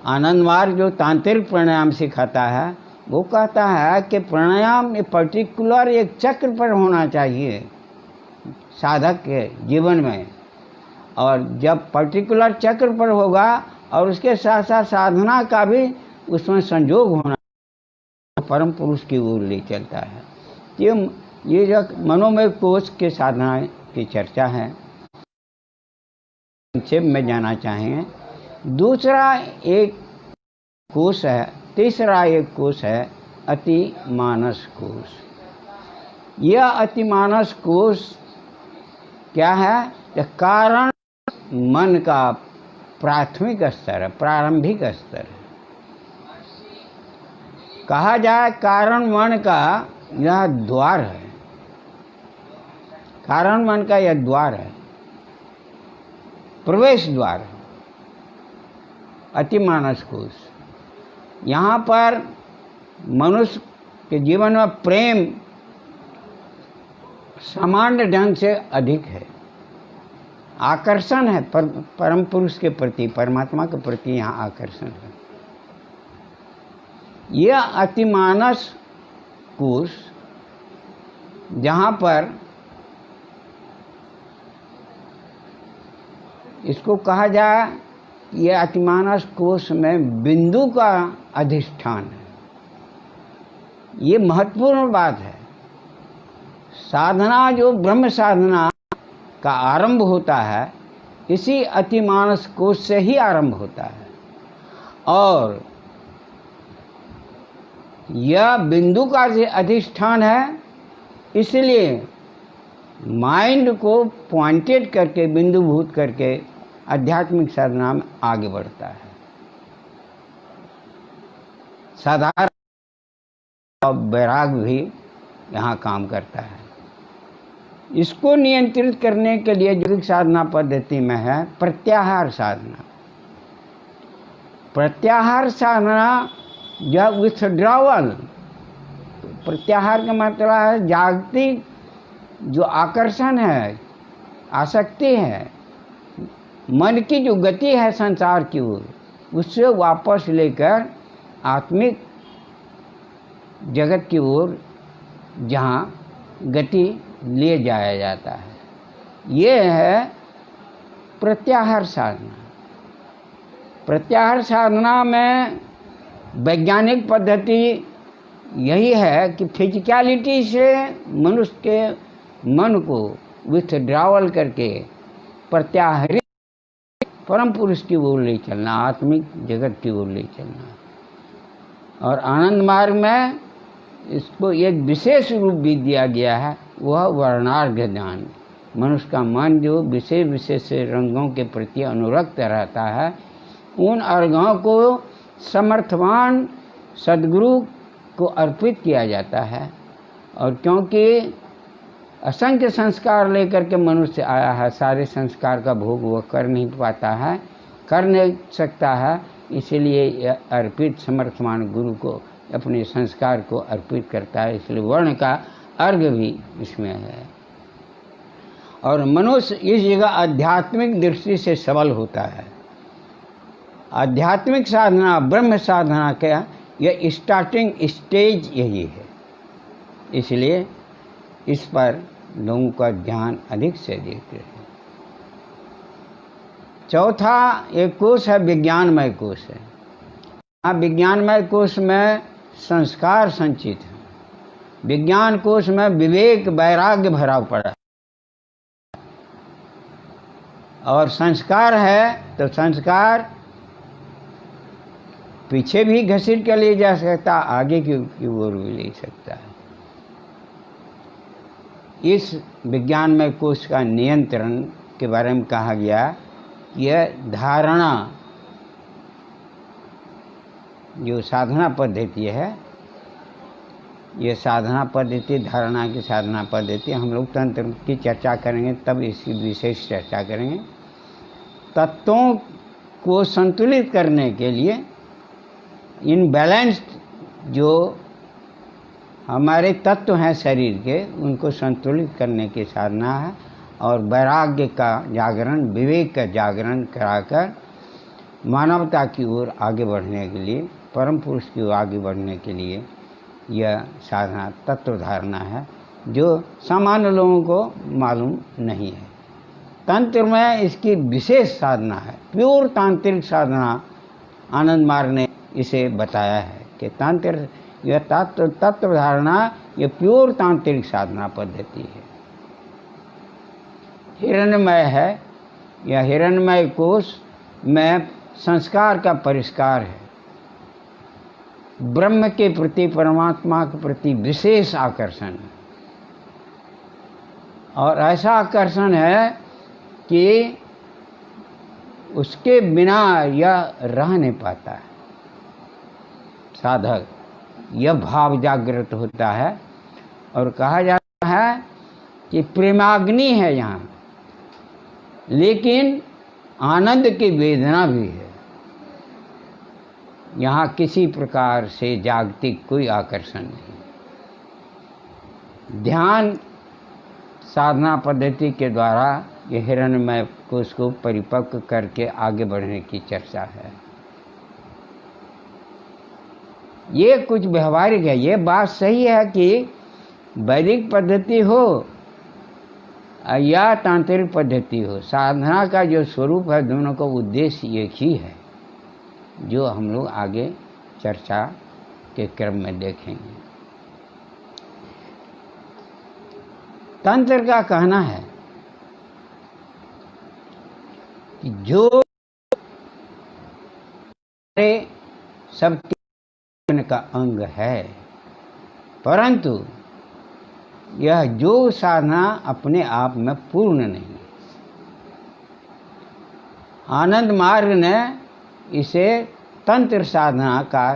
आनंद मार्ग जो तांत्रिक प्राणायाम सिखाता है वो कहता है कि प्राणायाम पर्टिकुलर एक चक्र पर होना चाहिए साधक के जीवन में, और जब पर्टिकुलर चक्र पर होगा और उसके साथ साथ साधना का भी उसमें संयोग होना, परम पुरुष की ओर ले चलता है। ये जो मनोमय कोश के साधना की चर्चा है, संक्षेप में जाना चाहेंगे। दूसरा एक कोश है, तीसरा एक कोश है अति मानस कोश। यह अति मानस कोश क्या है? कारण मन का प्राथमिक स्तर है, प्रारंभिक स्तर है। कहा जाए कारण मन का यह द्वार है, कारण मन का यह द्वार है, प्रवेश द्वार है अति मानस कोश। यहाँ पर मनुष्य के जीवन में प्रेम सामान्य ढंग से अधिक है, आकर्षण है परम पुरुष के प्रति, परमात्मा के प्रति यहाँ आकर्षण है। यह अतिमानस कोश जहाँ पर इसको कहा जाए, यह अतिमानस कोश में बिंदु का अधिष्ठान है। ये महत्वपूर्ण बात है। साधना जो ब्रह्म साधना का आरंभ होता है, इसी अतिमानस कोश से ही आरंभ होता है, और यह बिंदु का अधिष्ठान है। इसलिए माइंड को पॉइंटेड करके, बिंदुभूत करके आध्यात्मिक साधना में आगे बढ़ता है। साधारण वैराग भी यहाँ काम करता है। इसको नियंत्रित करने के लिए जो साधना पद्धति में है प्रत्याहार साधना। प्रत्याहार साधना जब विथड्रॉवल, प्रत्याहार का मतलब है जागतिक जो आकर्षण है, आसक्ति है, मन की जो गति है संसार की ओर, उससे वापस लेकर आत्मिक जगत की ओर जहाँ गति ले जाया जाता है। ये है प्रत्याहार साधना। प्रत्याहार साधना में वैज्ञानिक पद्धति यही है कि फिजिकलिटी से मनुष्य के मन को विथड्रॉवल करके प्रत्याहरित परम पुरुष की ओर ले चलना, आत्मिक जगत की ओर ले चलना। और आनंद मार्ग में इसको एक विशेष रूप भी दिया गया है, वह वर्णार्घ ध्यान। मनुष्य का मन जो विशेष विशेष रंगों के प्रति अनुरक्त रहता है, उन अर्घों को समर्थवान सद्गुरु को अर्पित किया जाता है। और क्योंकि असंख्य संस्कार लेकर के मनुष्य आया है, सारे संस्कार का भोग वह कर नहीं पाता है, कर नहीं सकता है, इसलिए अर्पित समर्थवान गुरु को अपने संस्कार को अर्पित करता है। इसलिए वर्ण का अर्घ भी इसमें है। और मनुष्य इस जगह आध्यात्मिक दृष्टि से सबल होता है। आध्यात्मिक साधना, ब्रह्म साधना का यह स्टार्टिंग स्टेज यही है। इसलिए इस पर लोगों का ध्यान अधिक से अधिक है। चौथा एक कोश है विज्ञानमय कोश है। विज्ञानमय कोश में संस्कार संचित है। विज्ञान कोश में विवेक वैराग्य भरा पड़ा है। और संस्कार है तो संस्कार पीछे भी घसीट कर ले जा सकता, आगे की ओर भी ले सकता है। इस विज्ञानमय कोश का नियंत्रण के बारे में कहा गया, यह धारणा जो साधना पद्धति है, ये साधना पद्धति, धारणा की साधना पद्धति, हम लोग तंत्र की चर्चा करेंगे तब इसकी विशेष चर्चा करेंगे। तत्वों को संतुलित करने के लिए इनबैलेंस्ड जो हमारे तत्व हैं शरीर के, उनको संतुलित करने की साधना है। और वैराग्य का जागरण, विवेक का जागरण कराकर मानवता की ओर आगे बढ़ने के लिए, परम पुरुष की ओर आगे बढ़ने के लिए यह साधना तत्व धारणा है जो सामान्य लोगों को मालूम नहीं है। तंत्र में इसकी विशेष साधना है, प्योर तांत्रिक साधना। आनंद मार्ग ने इसे बताया है कि तंत्र, यह तत्व धारणा, यह प्योर तांत्रिक साधना पद्धति है। हिरण्मय है, यह हिरण्मय कोश में संस्कार का परिष्कार है। ब्रह्म के प्रति, परमात्मा के प्रति विशेष आकर्षण है, और ऐसा आकर्षण है कि उसके बिना यह रह नहीं पाता है। साधक यह भाव जागृत होता है और कहा जाता है कि प्रेमाग्नि है यहाँ, लेकिन आनंद की वेदना भी है। यहाँ किसी प्रकार से जागतिक कोई आकर्षण नहीं। ध्यान साधना पद्धति के द्वारा ये हिरण्मय कोश को परिपक्व करके आगे बढ़ने की चर्चा है। ये कुछ व्यवहारिक है। ये बात सही है कि वैदिक पद्धति हो या तांत्रिक पद्धति हो, साधना का जो स्वरूप है, दोनों का उद्देश्य एक ही है, जो हम लोग आगे चर्चा के क्रम में देखेंगे। तंत्र का कहना है कि जो सबके का अंग है, परंतु यह योग साधना अपने आप में पूर्ण नहीं। आनंद मार्ग ने इसे तंत्र साधना का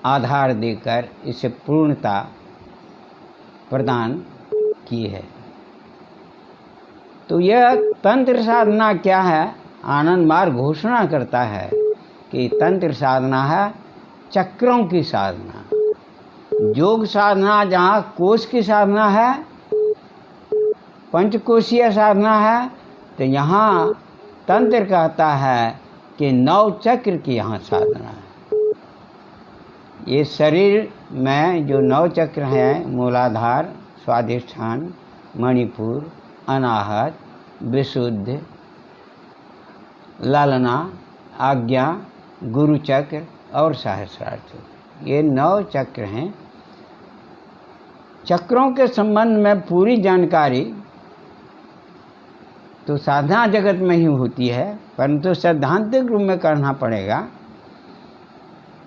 आधार देकर इसे पूर्णता प्रदान की है। तो यह तंत्र साधना क्या है? आनंद मार्ग घोषणा करता है कि तंत्र साधना है चक्रों की साधना। योग साधना जहाँ कोश की साधना है, पंचकोशीय साधना है, तो यहाँ तंत्र कहता है कि 9 चक्र की यहाँ साधना है। ये शरीर में जो 9 चक्र हैं, मूलाधार, स्वाधिष्ठान, मणिपुर, अनाहत, विशुद्ध, लालना, आज्ञा, गुरु चक्र और सहस्रार चक्र, ये 9 चक्र हैं। चक्रों के संबंध में पूरी जानकारी तो साधना जगत में ही होती है, परंतु सैद्धांतिक रूप में करना पड़ेगा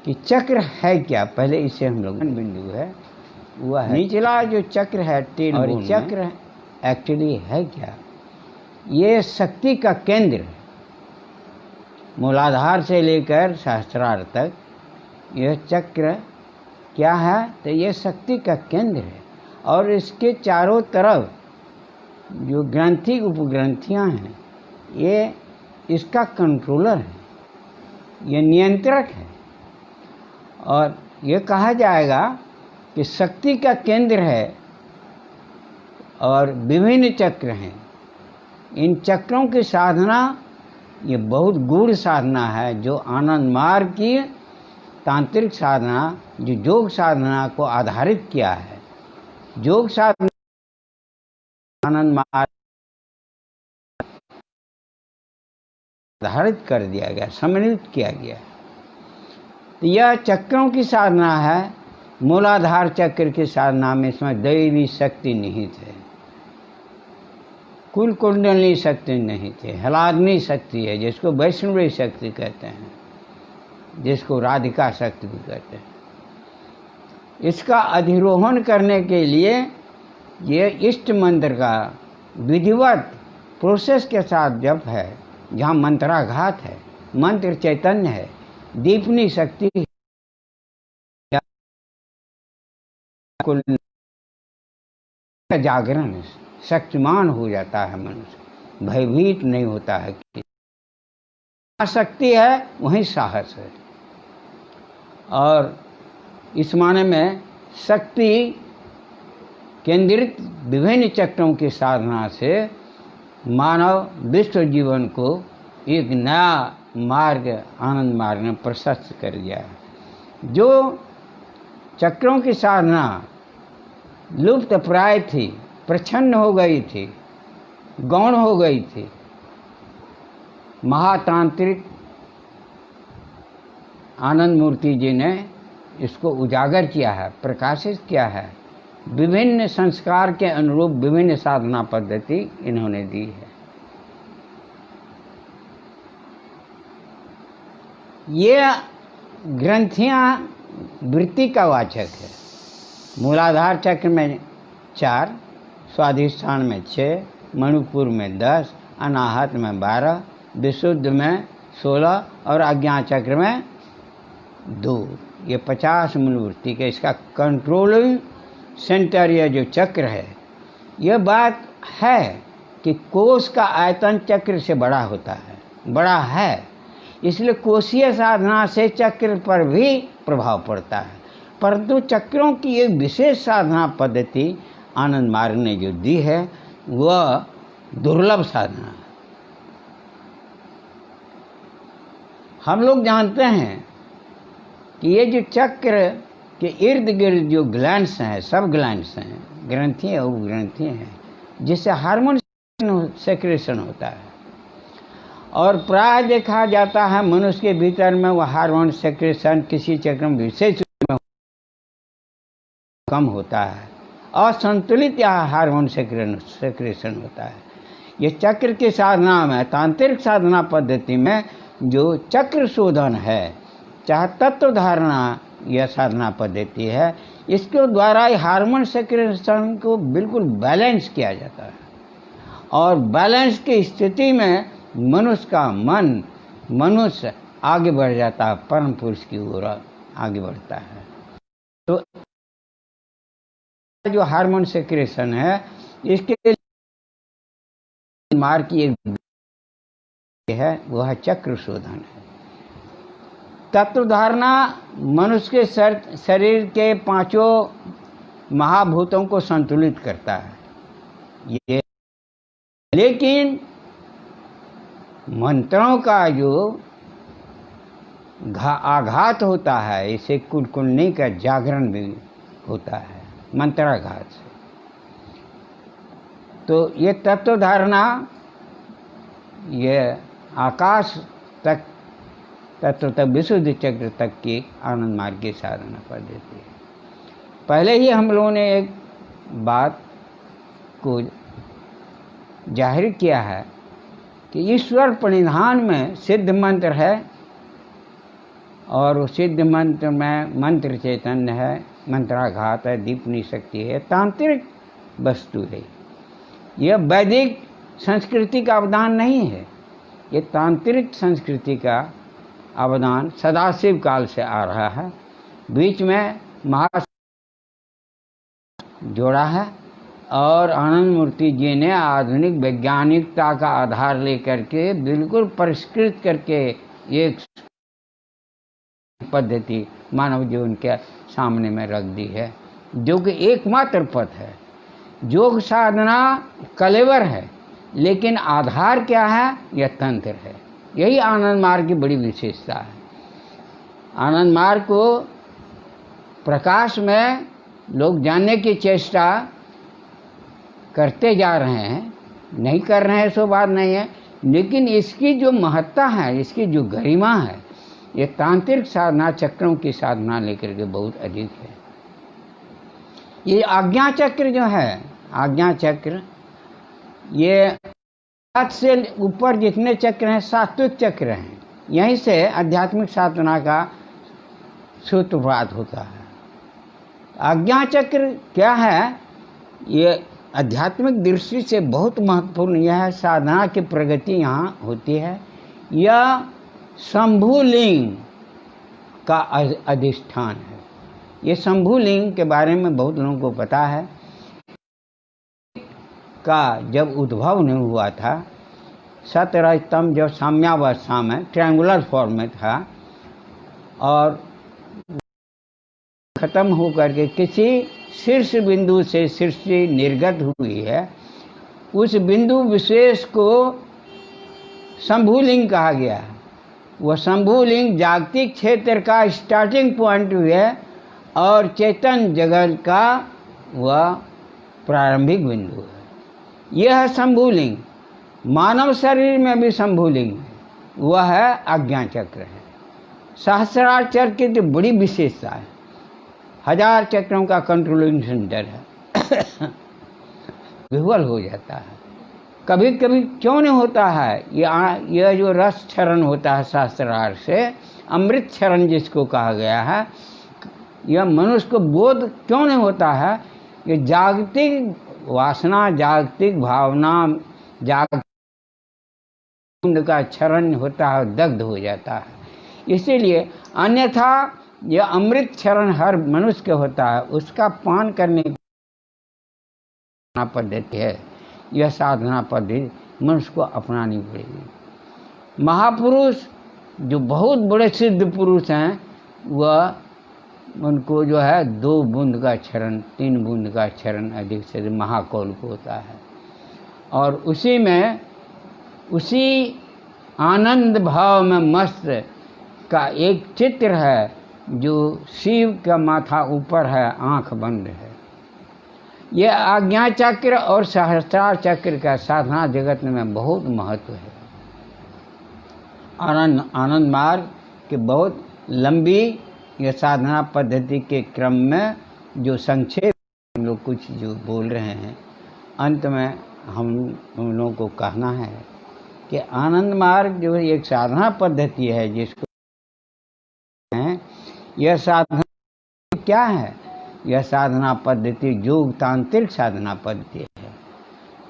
कि चक्र है क्या। पहले इसे हम लोग बिंदु है वह है निचला जो चक्र है टेल, और चक्र एक्चुअली है क्या? ये शक्ति का केंद्र है। मूलाधार से लेकर सहस्रार तक यह चक्र क्या है? तो ये शक्ति का केंद्र है, और इसके चारों तरफ जो ग्रंथि उपग्रंथियां हैं, ये इसका कंट्रोलर है, ये नियंत्रक है। और ये कहा जाएगा कि शक्ति का केंद्र है और विभिन्न चक्र हैं। इन चक्रों की साधना ये बहुत गूढ़ साधना है, जो आनंद मार्ग की तांत्रिक साधना, जो योग साधना को आधारित किया है। योग साधना आनंद मार्ग आधारित कर दिया गया, सम्मिलित किया गया। तो यह चक्रों की साधना है। मूलाधार चक्र की साधना में इसमें दैवी शक्ति निहित है, कुल कुंडली शक्ति निहित है, हलाग्नि शक्ति है, जिसको वैष्णवी शक्ति कहते हैं, जिसको राधिका शक्ति भी कहते हैं। इसका अधिरोहण करने के लिए ये इष्ट मंत्र का विधिवत प्रोसेस के साथ जप है, जहाँ मंत्राघात है, मंत्र चैतन्य है, दीपनी शक्ति है, जागरण है, शक्तिमान हो जाता है मनुष्य, भयभीत नहीं होता है। कि शक्ति है वहीं साहस है। और इस माने में शक्ति केंद्रित विभिन्न चक्रों की साधना से मानव विश्व जीवन को एक नया मार्ग आनंद मार्ग ने प्रशस्त कर दिया है। जो चक्रों की साधना लुप्त प्राय थी, प्रछन्न हो गई थी, गौण हो गई थी, महातांत्रिक आनंद मूर्ति जी ने इसको उजागर किया है, प्रकाशित किया है। विभिन्न संस्कार के अनुरूप विभिन्न साधना पद्धति इन्होंने दी है। ये ग्रंथियां वृत्ति का वाचक है। मूलाधार चक्र में 4, स्वाधिष्ठान में 6, मणिपुर में 10, अनाहत में 12, विशुद्ध में 16 और आज्ञा चक्र में 2। ये 50 मूल वृत्ति का इसका कंट्रोलिंग सेंटर, यह जो चक्र है, यह बात है कि कोश का आयतन चक्र से बड़ा होता है, बड़ा है, इसलिए कोशीय साधना से चक्र पर भी प्रभाव पड़ता है। परंतु चक्रों की एक विशेष साधना पद्धति आनंद मार्ग ने जो दी है वह दुर्लभ साधना है। हम लोग जानते हैं कि ये जो चक्र के इर्द गिर्द जो ग्लैंड्स हैं, सब ग्लैंड्स हैं, ग्रंथि और ग्रंथि हैं, जिससे हार्मोन सेक्रेशन होता है। और प्राय देखा जाता है मनुष्य के भीतर में वह हार्मोन सेक्रेशन किसी चक्र में विशेष में कम होता है, असंतुलित या हार्मोन सेक्रेशन होता है। ये चक्र की साधना में, तांत्रिक साधना पद्धति में जो चक्र शोधन है, चाहे तत्व धारणा यह साधना पद्धति है, इसके द्वारा हार्मोन सेक्रेशन को बिल्कुल बैलेंस किया जाता है। और बैलेंस की स्थिति में मनुष्य का मन, मनुष्य आगे बढ़ जाता है, परम पुरुष की ओर आगे बढ़ता है। तो जो हार्मोन सेक्रेशन है, इसके मार्ग की एक है, वह चक्र शोधन है। तत्व धारणा मनुष्य के शरीर के 5 महाभूतों को संतुलित करता है ये, लेकिन मंत्रों का जो आघात होता है, इसे कुंडलिनी का जागरण भी होता है मंत्राघात से। तो ये तत्व धारणा ये आकाश तक, तत्व तक, विशुद्ध चक्र तक की आनंद मार्ग की साधना पद्धति है। पहले ही हम लोगों ने एक बात को जाहिर किया है कि ईश्वर प्रणिधान में सिद्ध मंत्र है और उस सिद्ध मंत्र में मंत्र चैतन्य है, मंत्राघात है, दीपनी शक्ति है, तांत्रिक वस्तु है। यह वैदिक संस्कृति का अवदान नहीं है, ये तांत्रिक संस्कृति का अवदान सदाशिव काल से आ रहा है। बीच में महा जोड़ा है और आनंद मूर्ति जी ने आधुनिक वैज्ञानिकता का आधार लेकर के बिल्कुल परिष्कृत करके एक पद्धति मानव जीवन के सामने में रख दी है, जो कि एकमात्र पथ है। योग साधना कलेवर है, लेकिन आधार क्या है? यह तंत्र है। यही आनंद मार्ग की बड़ी विशेषता है। आनंद मार्ग को प्रकाश में लोग जानने की चेष्टा करते जा रहे हैं, नहीं कर रहे हैं सो बात नहीं है, लेकिन इसकी जो महत्ता है, इसकी जो गरिमा है, ये तांत्रिक साधना चक्रों की साधना लेकर के बहुत अधिक है। ये आज्ञा चक्र जो है, आज्ञा चक्र, ये 7 से ऊपर जितने चक्र हैं सात्विक चक्र हैं। यहीं से आध्यात्मिक साधना का सूत्रपात होता है। आज्ञा चक्र क्या है? ये आध्यात्मिक दृष्टि से बहुत महत्वपूर्ण यह है, साधना की प्रगति यहाँ होती है। यह शंभुलिंग का अधिष्ठान है। ये शंभुलिंग के बारे में बहुत लोगों को पता है का जब उद्भव नहीं हुआ था, सतरजतम जब साम्यावस्था में ट्रायंगुलर फॉर्म में था और खत्म होकर के किसी शीर्ष बिंदु से सृष्टि निर्गत हुई है, उस बिंदु विशेष को शंभुलिंग कहा गया है। वह शंभुलिंग जागतिक क्षेत्र का स्टार्टिंग पॉइंट है और चेतन जगत का वह प्रारंभिक बिंदु है। यह है शंभुलिंग। मानव शरीर में भी शंभुलिंग है, वह है आज्ञा चक्र है। सहस्रार चक्र की तो बड़ी विशेषता है, 1000 चक्रों का कंट्रोलिंग सेंटर है। विह्वल हो जाता है। कभी कभी क्यों नहीं होता है, यह जो रस क्षरण होता है सहस्रार से, अमृत क्षरण जिसको कहा गया है, यह मनुष्य को बोध क्यों नहीं होता है? ये जागतिक वासना, जागतिक भावना, जागतिक का क्षरण होता है, दग्ध हो जाता है। इसीलिए अन्यथा यह अमृत क्षरण हर मनुष्य के होता है, उसका पान करने की पद्धति है। यह साधना पद्धति मनुष्य को अपनानी पड़ेगी। महापुरुष जो बहुत बड़े सिद्ध पुरुष हैं, वह उनको जो है 2 बूंद का क्षरण, 3 बूंद का क्षरण अधिक से अधिक महाकौल को होता है। और उसी में, उसी आनंद भाव में मस्त का एक चित्र है, जो शिव का माथा ऊपर है, आंख बंद है। यह आज्ञा चक्र और सहस्त्रार चक्र का साधना जगत में बहुत महत्व है। आनंद मार्ग के बहुत लंबी यह साधना पद्धति के क्रम में जो संक्षेप हम लोग कुछ जो बोल रहे हैं, अंत में हम लोगों को कहना है कि आनंद मार्ग जो एक साधना पद्धति है, जिसको यह साधना क्या है? यह साधना पद्धति योग तांत्रिक साधना पद्धति है।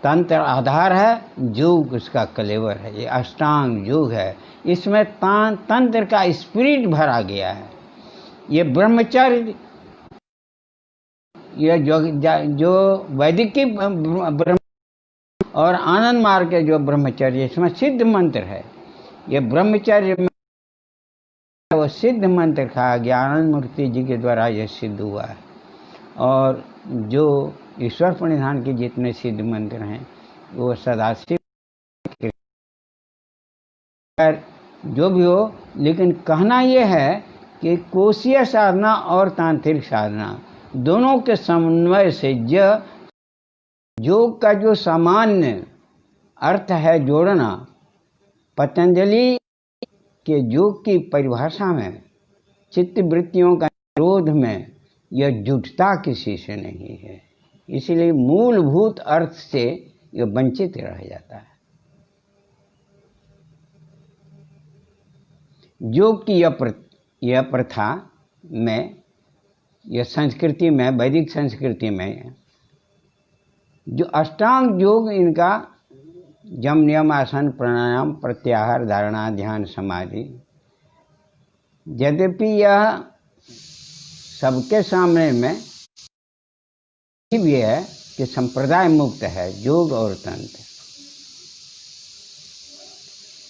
तंत्र आधार है, योग उसका कलेवर है। ये अष्टांग योग है, इसमें तंत्र का स्पिरिट भरा गया है। ये ब्रह्मचर्य, यह जो वैदिक की ब्रह्म और आनंद मार्ग के जो ब्रह्मचर्य, इसमें सिद्ध मंत्र है। ये ब्रह्मचर्य में वो सिद्ध मंत्र कहा गया, आनंद मूर्ति जी के द्वारा यह सिद्ध हुआ है। और जो ईश्वर प्रणिधान के जितने सिद्ध मंत्र हैं, वो सदाशिव जो भी हो, लेकिन कहना यह है कि कोशीय साधना और तांत्रिक साधना दोनों के समन्वय से योग का जो सामान्य अर्थ है जोड़ना, पतंजलि के योग की परिभाषा में चित्त वृत्तियों का निरोध में यह जुटता किसी से नहीं है। इसलिए मूलभूत अर्थ से यह वंचित रह जाता है। योग की यह प्रथा में, यह संस्कृति में, वैदिक संस्कृति में जो अष्टांग योग, इनका यम नियम आसन प्राणायाम प्रत्याहार धारणा ध्यान समाधि, यद्यपि यह सबके सामने में भी है कि संप्रदाय मुक्त है योग और तंत्र।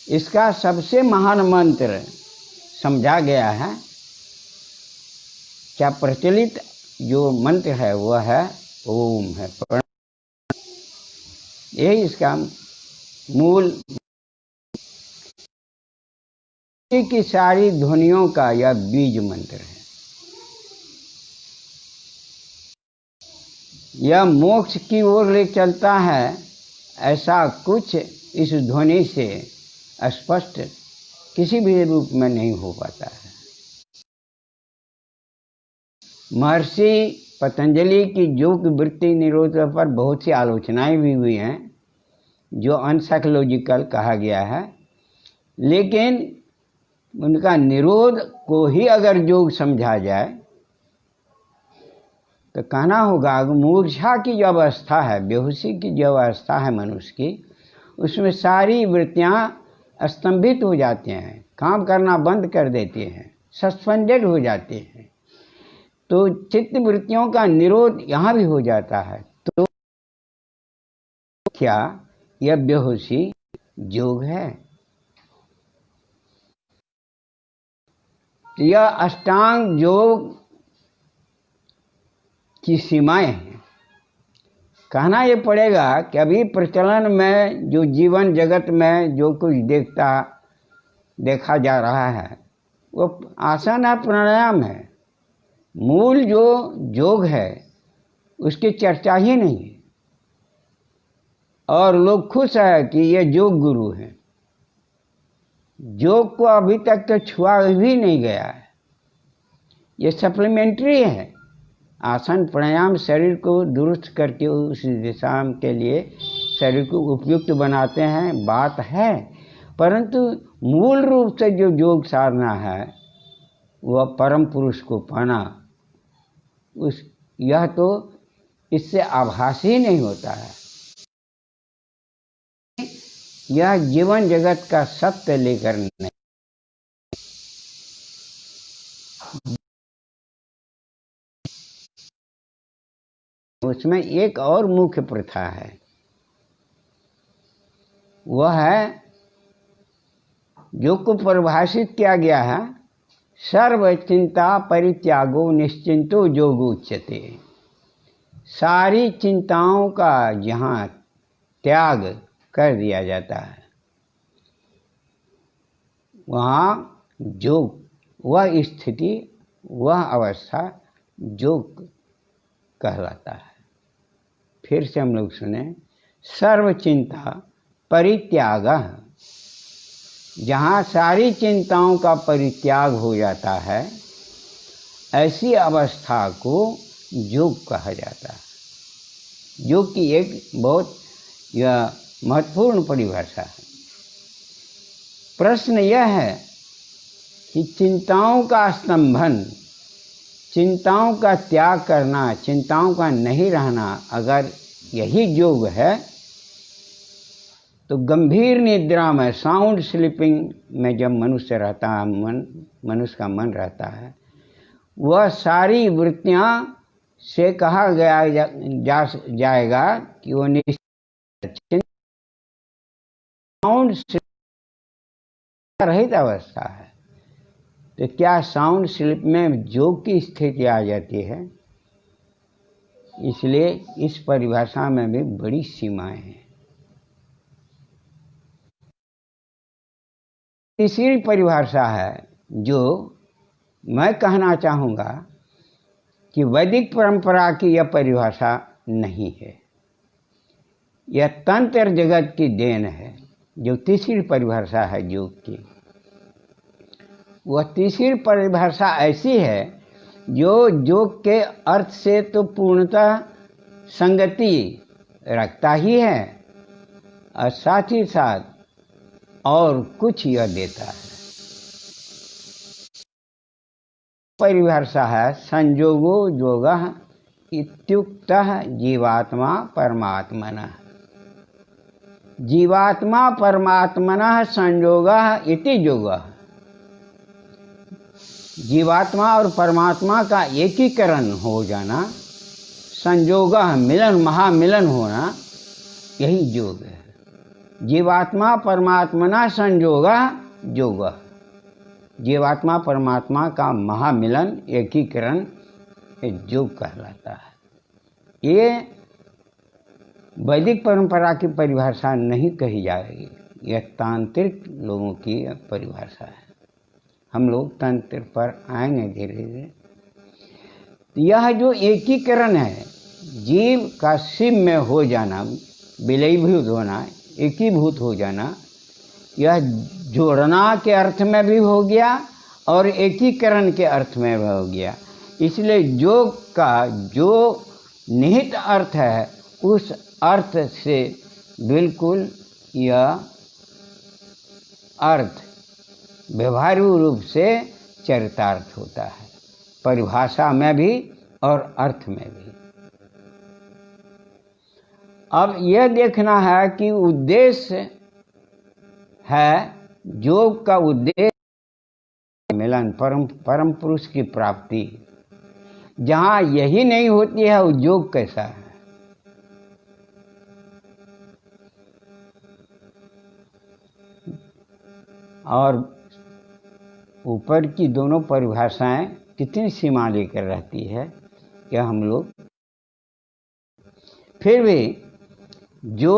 इसका सबसे महान मंत्र समझा गया है, क्या प्रचलित जो मंत्र है वह है ओम है। यही इसका मूल की सारी ध्वनियों का यह बीज मंत्र है। यह मोक्ष की ओर ले चलता है, ऐसा कुछ इस ध्वनि से स्पष्ट किसी भी रूप में नहीं हो पाता है। महर्षि पतंजलि की योग वृत्ति निरोध पर बहुत सी आलोचनाएं भी हुई हैं, जो अनसाइकोलॉजिकल कहा गया है, लेकिन उनका निरोध को ही अगर योग समझा जाए तो कहना होगा मूर्छा की जो अवस्था है, बेहोशी की जो अवस्था है मनुष्य की, उसमें सारी वृत्तियां स्तंभित हो जाती हैं, काम करना बंद कर देती हैं, सस्पेंडेड हो जाती हैं। तो चित्त वृत्तियों का निरोध यहाँ भी हो जाता है। तो क्या यह बेहोशी योग है? यह अष्टांग योग की सीमाएं हैं। कहना ये पड़ेगा कि अभी प्रचलन में जो जीवन जगत में जो कुछ देखता देखा जा रहा है वो आसन है, प्राणायाम है। मूल जो योग है उसकी चर्चा ही नहीं है। और लोग खुश है कि ये योग गुरु हैं। योग को अभी तक तो छुआ भी नहीं गया है, ये सप्लीमेंट्री है। आसन प्राणायाम शरीर को दुरुस्त करके उस दिशा के लिए शरीर को उपयुक्त बनाते हैं, बात है। परंतु मूल रूप से जो योग साधना है वह परम पुरुष को पाना, उस यह तो इससे आभास ही नहीं होता है। यह जीवन जगत का सत्य लेकर नहीं, उसमें एक और मुख्य प्रथा है, वह है योग को परिभाषित किया गया है, सर्व चिंता परित्यागो निश्चिंतो योगो उच्यते। सारी चिंताओं का जहाँ त्याग कर दिया जाता है वहाँ योग, वह स्थिति, वह अवस्था योग कहलाता है। फिर से हम लोग सुने, सर्व चिंता परित्याग, जहाँ सारी चिंताओं का परित्याग हो जाता है ऐसी अवस्था को योग कहा जाता है। योग की एक बहुत यह महत्वपूर्ण परिभाषा है। प्रश्न यह है कि चिंताओं का स्तंभन, चिंताओं का त्याग करना, चिंताओं का नहीं रहना, अगर यही योग है तो गंभीर निद्रा में, साउंड स्लीपिंग में जब मनुष्य रहता है, मनुष्य का मन रहता है, वह सारी वृत्तियां से कहा गया जाएगा कि वो साउंड रहित अवस्था है। तो क्या साउंड स्लीप में योग की स्थिति आ जाती है? इसलिए इस परिभाषा में भी बड़ी सीमाएं हैं। तीसरी परिभाषा है जो मैं कहना चाहूँगा कि वैदिक परंपरा की यह परिभाषा नहीं है, यह तंत्र जगत की देन है। जो तीसरी परिभाषा है योग की, वह तीसरी परिभाषा ऐसी है जो योग के अर्थ से तो पूर्णतः संगति रखता ही है और साथ ही साथ और कुछ यह देता है। परिभाषा है संयोगो योगः इत्युक्तः जीवात्मा परमात्मनः। जीवात्मा परमात्मनः संयोगः इति योगः। जीवात्मा और परमात्मा का एकीकरण हो जाना, संयोगः मिलन, महामिलन होना, यही योग है। जीवात्मा परमात्मना संयोगः योगः। जीवात्मा परमात्मा का महामिलन, एकीकरण योग कहलाता है। ये वैदिक परंपरा की परिभाषा नहीं कही जाएगी, यह तांत्रिक लोगों की परिभाषा है। हम लोग तंत्र पर आएंगे धीरे धीरे। यह जो एकीकरण है, जीव का शिव में हो जाना, विलयीभूत होना, एकीभूत हो जाना, यह जोड़ना के अर्थ में भी हो गया और एकीकरण के अर्थ में भी हो गया। इसलिए योग का जो निहित अर्थ है उस अर्थ से बिल्कुल यह अर्थ व्यवहारिक रूप से चरितार्थ होता है, परिभाषा में भी और अर्थ में भी। अब यह देखना है कि उद्देश्य है योग का उद्देश्य मिलन, परम पुरुष की प्राप्ति। जहाँ यही नहीं होती है वो योग कैसा है? और ऊपर की दोनों परिभाषाएं कितनी सीमा लेकर रहती है कि हम लोग फिर भी जो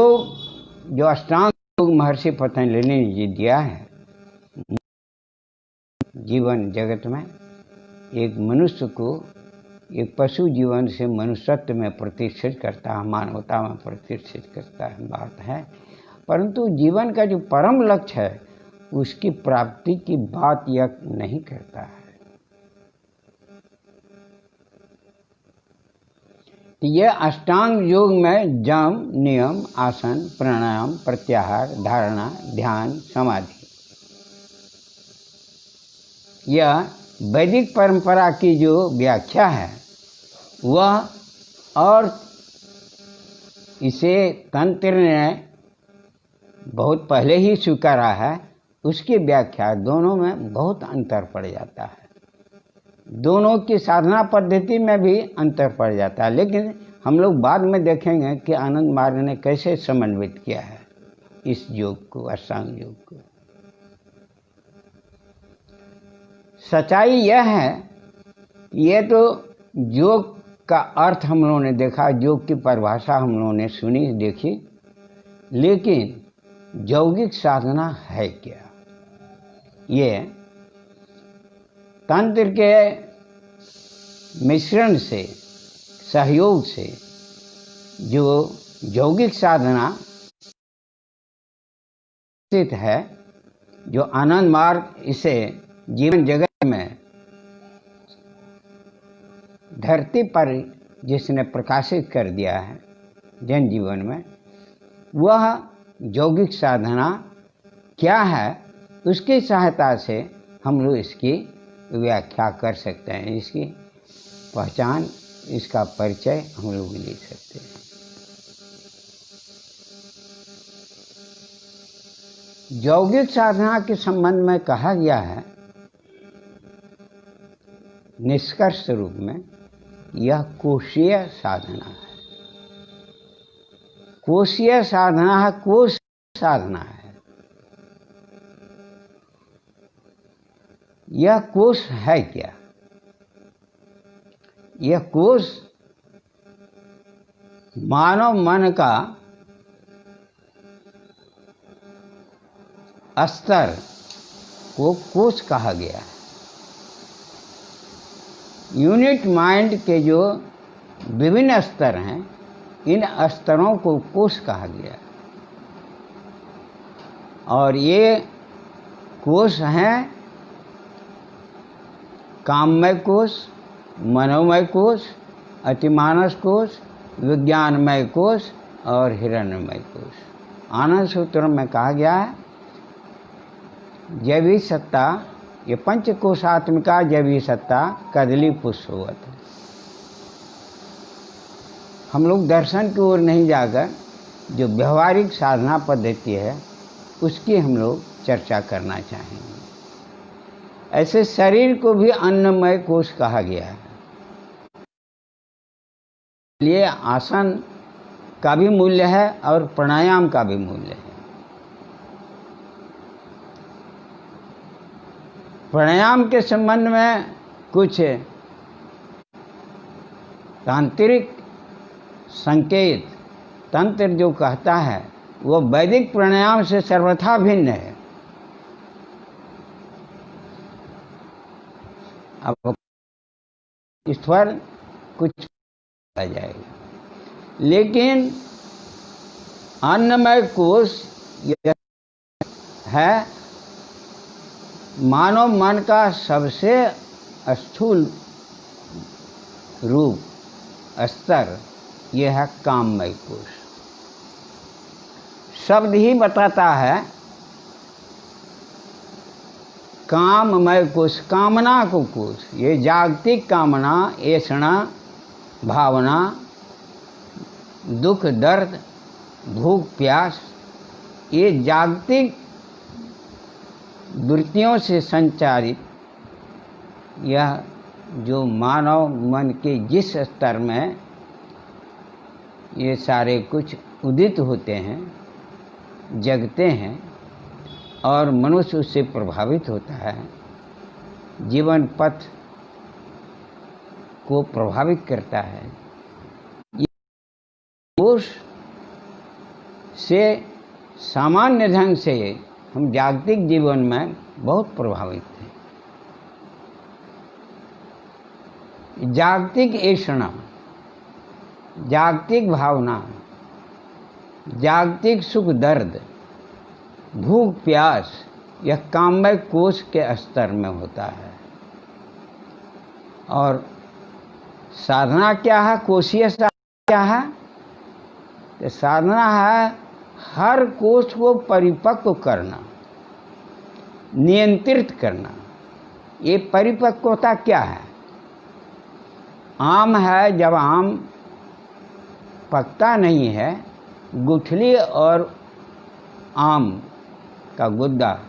अष्टांग योग महर्षि पतंजलि ने दिया है जीवन जगत में एक मनुष्य को एक पशु जीवन से मनुष्यत्व में प्रतिष्ठित करता है, मानवता में प्रतिष्ठित करता है, बात है। परंतु जीवन का जो परम लक्ष्य है उसकी प्राप्ति की बात यह नहीं करता है। यह अष्टांग योग में जम, नियम, आसन, प्राणायाम, प्रत्याहार, धारणा, ध्यान, समाधि, यह वैदिक परंपरा की जो व्याख्या है वह, और इसे तंत्र ने बहुत पहले ही स्वीकारा है, उसकी व्याख्या दोनों में बहुत अंतर पड़ जाता है। दोनों की साधना पद्धति में भी अंतर पड़ जाता है। लेकिन हम लोग बाद में देखेंगे कि आनंद मार्ग ने कैसे समन्वित किया है इस योग को, अष्टांग योग को। सच्चाई यह है, ये तो योग का अर्थ हम लोगों ने देखा, योग की परिभाषा हम लोगों ने सुनी देखी, लेकिन यौगिक साधना है क्या? ये तंत्र के मिश्रण से, सहयोग से जो यौगिक साधना स्थित है, जो आनंद मार्ग इसे जीवन जगत में धरती पर जिसने प्रकाशित कर दिया है जन जीवन में, वह यौगिक साधना क्या है, उसकी सहायता से हम लोग इसकी व्याख्या कर सकते हैं, इसकी पहचान, इसका परिचय हम लोग ले सकते हैं। यौगिक साधना के संबंध में कहा गया है निष्कर्ष रूप में, यह कोशीय साधना है। कोशीय साधना है, कोश साधना है। यह कोश है क्या? यह कोश मानव मन का स्तर को कोश कहा गया है। यूनिट माइंड के जो विभिन्न स्तर हैं, इन स्तरों को कोश कहा गया है। और ये कोश हैं काममय कोश, मनोमय कोश, अतिमानस कोश, विज्ञानमय कोश और हिरण्यमय कोश। आनंद सूत्र में कहा गया है जैवी सत्ता, ये पंचकोशात्मिका जैवी सत्ता कदली पुष्पवत। हम लोग दर्शन की ओर नहीं जाकर जो व्यवहारिक साधना पद्धति है उसकी हम लोग चर्चा करना चाहेंगे। ऐसे शरीर को भी अन्नमय कोश कहा गया है। लिए आसन का भी मूल्य है और प्राणायाम का भी मूल्य है। प्राणायाम के संबंध में कुछ तांत्रिक संकेत तंत्र जो कहता है वो वैदिक प्राणायाम से सर्वथा भिन्न है। अब इस पर कुछ आ जाएगा, लेकिन अन्नमय कोश है मानव मन का सबसे स्थूल रूप स्तर, यह है काममय कोश। शब्द ही बताता है काममय कोश, कामना को कोश। ये जागतिक कामना, ऐषणा, भावना, दुख, दर्द, भूख, प्यास, ये जागतिक वृत्तियों से संचारित यह जो मानव मन के जिस स्तर में ये सारे कुछ उदित होते हैं, जगते हैं और मनुष्य उससे प्रभावित होता है, जीवन पथ को प्रभावित करता है। ये कोश से सामान्य ढंग से हम जागतिक जीवन में बहुत प्रभावित हैं। जागतिक ऐषणा, जागतिक भावना, जागतिक सुख दर्द, भूख प्यास, यह काममय कोश के स्तर में होता है। और साधना क्या है, कोशीय साधना क्या है? तो साधना है हर कोश को परिपक्व करना, नियंत्रित करना। ये परिपक्वता क्या है? आम है, जब आम पकता नहीं है, गुठली और आम का गुद्दा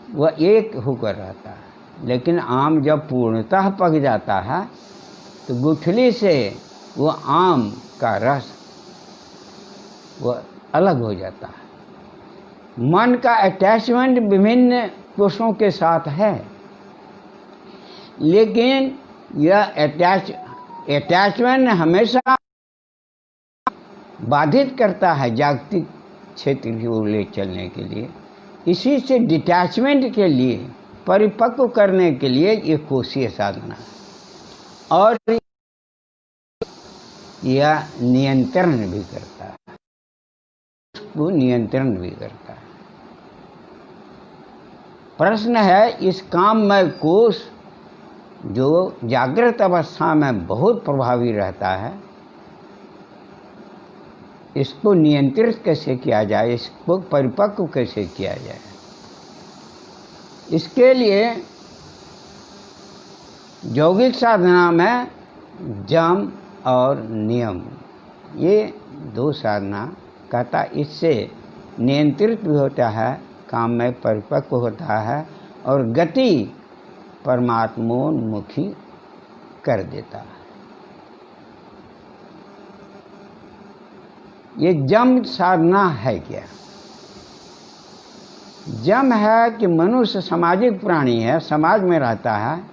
वह एक होकर रहता है, लेकिन आम जब पूर्णतः पक जाता है तो गुठली से वो आम का रस वह अलग हो जाता है। मन का अटैचमेंट विभिन्न कोषों के साथ है, लेकिन यह अटैचमेंट हमेशा बाधित करता है जागतिक क्षेत्र की ओर ले चलने के लिए। इसी से डिटैचमेंट के लिए, परिपक्व करने के लिए ये कोशीय साधना है। और यह नियंत्रण भी करता है, वो नियंत्रण भी करता है। प्रश्न है, इस काममय कोश जो जागृत अवस्था में बहुत प्रभावी रहता है, इसको नियंत्रित कैसे किया जाए, इसको परिपक्व कैसे किया जाए? इसके लिए यौगिक साधना में जम और नियम, ये दो साधना कहता, इससे नियंत्रित भी होता है, काम में परिपक्व होता है और गति परमात्मोन्मुखी कर देता है। ये जम साधना है क्या? जम है कि मनुष्य सामाजिक प्राणी है, समाज में रहता है,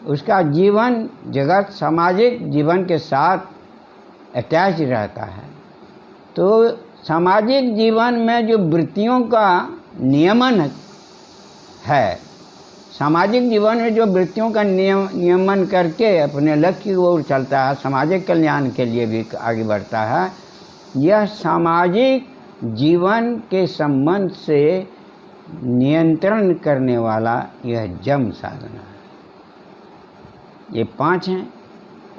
उसका जीवन जगत सामाजिक जीवन के साथ अटैच रहता है। तो सामाजिक जीवन में जो वृत्तियों का नियमन है, सामाजिक जीवन में जो वृत्तियों का नियमन करके अपने लक्ष्य की ओर चलता है, सामाजिक कल्याण के लिए भी आगे बढ़ता है, यह सामाजिक जीवन के संबंध से नियंत्रण करने वाला यह जम साधना है। ये 5 हैं: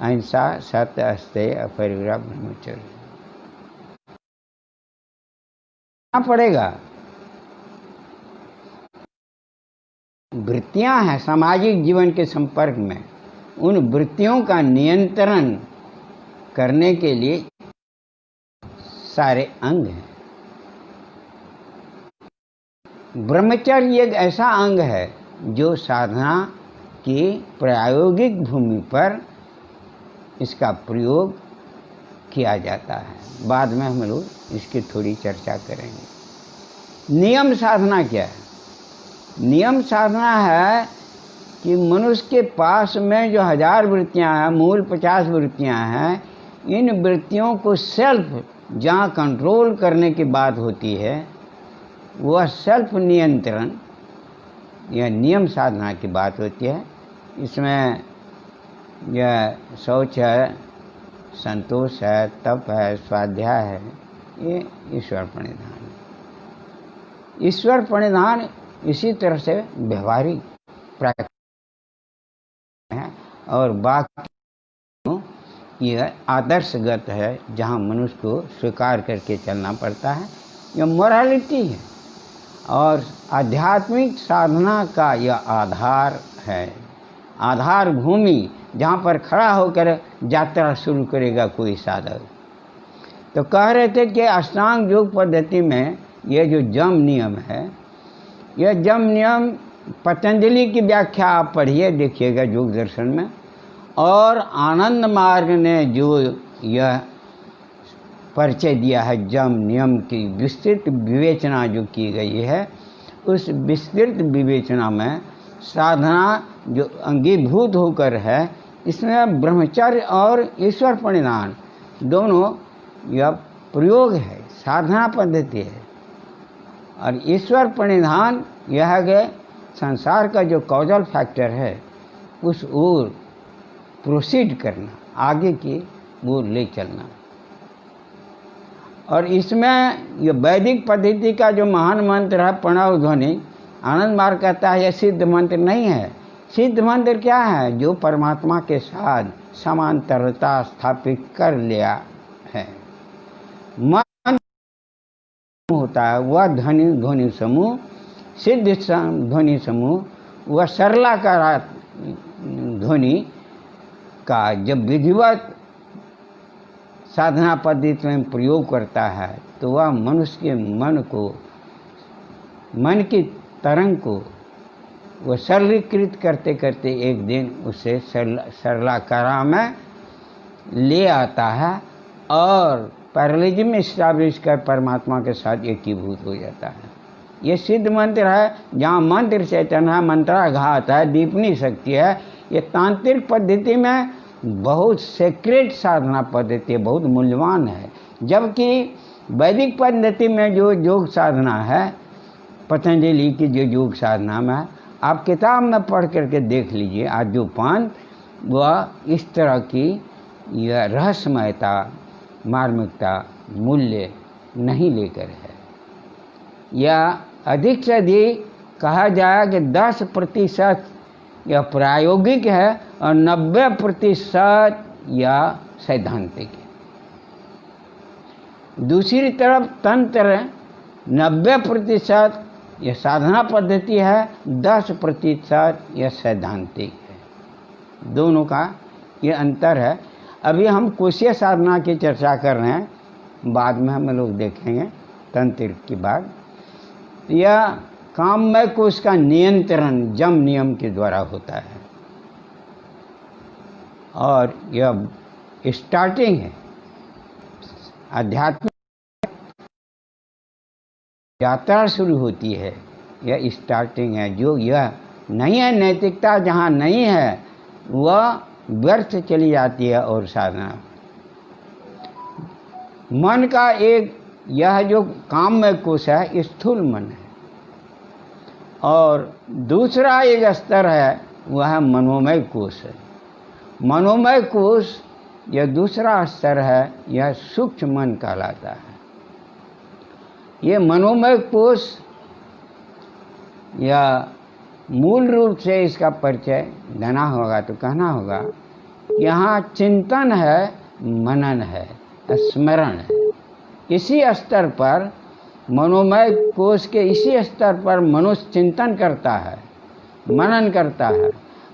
अहिंसा, सत्य, अस्तेय, अपरिग्रह, ब्रह्मचर्य। पड़ेगा, वृत्तियां हैं सामाजिक जीवन के संपर्क में, उन वृत्तियों का नियंत्रण करने के लिए सारे अंग हैं। ब्रह्मचर्य एक ऐसा अंग है जो साधना की प्रायोगिक भूमि पर इसका प्रयोग किया जाता है। बाद में हम लोग इसकी थोड़ी चर्चा करेंगे। नियम साधना क्या है? नियम साधना है कि मनुष्य के पास में जो 1000 वृत्तियां हैं, मूल 50 वृत्तियां हैं, इन वृत्तियों को सेल्फ जहाँ कंट्रोल करने की बात होती है, वह सेल्फ नियंत्रण, यह नियम साधना की बात होती है। इसमें यह शौच है, संतोष है, तप है, स्वाध्याय है, ये ईश्वर प्रणिधान है। ईश्वर प्रणिधान इसी तरह से व्यवहारिक प्रैक्टिस है, और बाकी यह आदर्शगत है, जहाँ मनुष्य को स्वीकार करके चलना पड़ता है। यह मोरालिटी है, और आध्यात्मिक साधना का यह आधार है, आधार भूमि, जहाँ पर खड़ा होकर यात्रा शुरू करेगा कोई साधक। तो कह रहे थे कि अष्टांग योग पद्धति में यह जो जम नियम है, यह जम नियम पतंजलि की व्याख्या आप पढ़िए, देखिएगा योग दर्शन में, और आनंद मार्ग ने जो यह परिचय दिया है जम नियम की विस्तृत विवेचना जो की गई है, उस विस्तृत विवेचना में साधना जो अंगीभूत होकर है, इसमें ब्रह्मचर्य और ईश्वर प्रणिधान दोनों यह प्रयोग है, साधना पद्धति है। और ईश्वर प्रणिधान यह है कि संसार का जो कॉजल फैक्टर है, उस ओर प्रोसीड करना, आगे की वो ले चलना। और इसमें ये वैदिक पद्धति का जो महान मंत्र है प्रणव ध्वनि, आनंद मार्ग कहता है यह सिद्ध मंत्र नहीं है। सिद्ध मंत्र क्या है? जो परमात्मा के साथ समांतरता स्थापित कर लिया है। मंत्र होता है वह ध्वनि समूह, सिद्ध ध्वनि समूह, वह सरलाकार ध्वनि का जब विधिवत साधना पद्धति में प्रयोग करता है तो वह मनुष्य के मन की तरंग को वह सरलीकृत करते करते एक दिन उसे सरलाकारा में ले आता है और पैरेललिज्म एस्टैब्लिश कर परमात्मा के साथ एकीभूत हो जाता है। ये सिद्ध मंत्र है, जहाँ मंत्र चैतन है, मंत्राघात है, दीपनी शक्ति है। ये तांत्रिक पद्धति में बहुत सेक्रेट साधना पद्धति है, बहुत मूल्यवान है। जबकि वैदिक पद्धति में जो योग साधना है, पतंजलि की जो योग साधना में, आप किताब में पढ़ करके देख लीजिए, आद्योपांत वह इस तरह की यह रहस्यमयता, मार्मिकता, मूल्य नहीं लेकर है। यह अधिक से अधिक कहा जाए कि 10% यह प्रायोगिक है और 90% यह सैद्धांतिक है। दूसरी तरफ तंत्र 90% यह साधना पद्धति है, 10% यह सैद्धांतिक है। दोनों का ये अंतर है। अभी हम कोशीय साधना की चर्चा कर रहे हैं, बाद में हम लोग देखेंगे तंत्र की बात। यह काममय कोश का नियंत्रण जम नियम के द्वारा होता है और यह स्टार्टिंग है। आध्यात्मिक यात्रा शुरू होती है, यह स्टार्टिंग है। जो यह नहीं है, नैतिकता जहाँ नहीं है वह व्यर्थ चली जाती है। और साधना मन का एक यह जो काममय कोश है स्थूल मन है, और दूसरा एक स्तर है वह मनोमय कोश है। मनोमय कोश यह दूसरा स्तर है, यह सूक्ष्म मन कहलाता है। ये मनोमय कोश या मूल रूप से इसका परिचय देना होगा तो कहना होगा, यहाँ चिंतन है, मनन है, स्मरण है। इसी स्तर पर मनोमय कोश के इसी स्तर पर मनुष्य चिंतन करता है, मनन करता है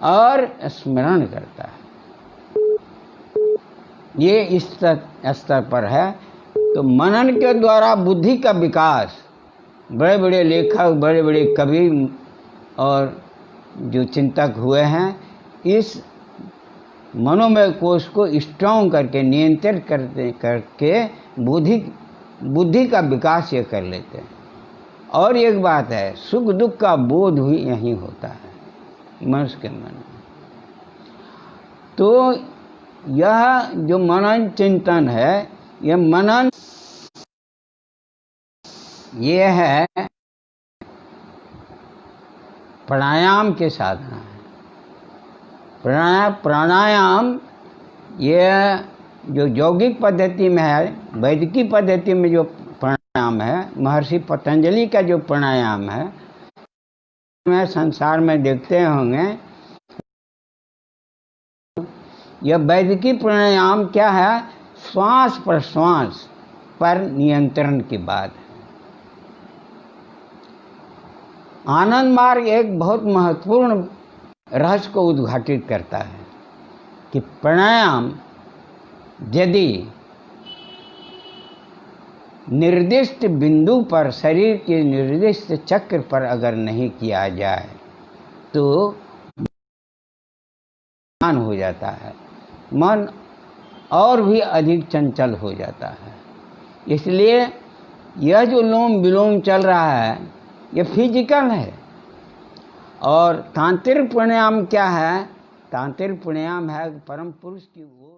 और स्मरण करता है। ये इस स्तर पर है। तो मनन के द्वारा बुद्धि का विकास, बड़े बड़े लेखक, बड़े बड़े कवि और जो चिंतक हुए हैं, इस मनोमय कोश को स्ट्रॉन्ग करके, नियंत्रित करके बुद्धि का विकास ये कर लेते हैं। और एक बात है, सुख दुख का बोध भी यही होता है मनुष्य के मन में। तो यह जो मनन चिंतन है, यह मनन ये है प्राणायाम के साधना है। प्राणायाम ये जो यौगिक पद्धति में है, वैदिकी पद्धति में जो प्राणायाम है, महर्षि पतंजलि का जो प्राणायाम है, में संसार में देखते होंगे, यह वैदिकी प्राणायाम क्या है? श्वास प्रश्वास पर नियंत्रण की बात है। आनंद मार्ग एक बहुत महत्वपूर्ण रहस्य को उद्घाटित करता है कि प्राणायाम यदि निर्दिष्ट बिंदु पर, शरीर के निर्दिष्ट चक्र पर अगर नहीं किया जाए तो मन हो जाता है, मन और भी अधिक चंचल हो जाता है। इसलिए यह जो लोम विलोम चल रहा है, यह फिजिकल है। और तांत्रिक प्राणायाम क्या है? तांत्रिक प्राणायाम है परम पुरुष की ओर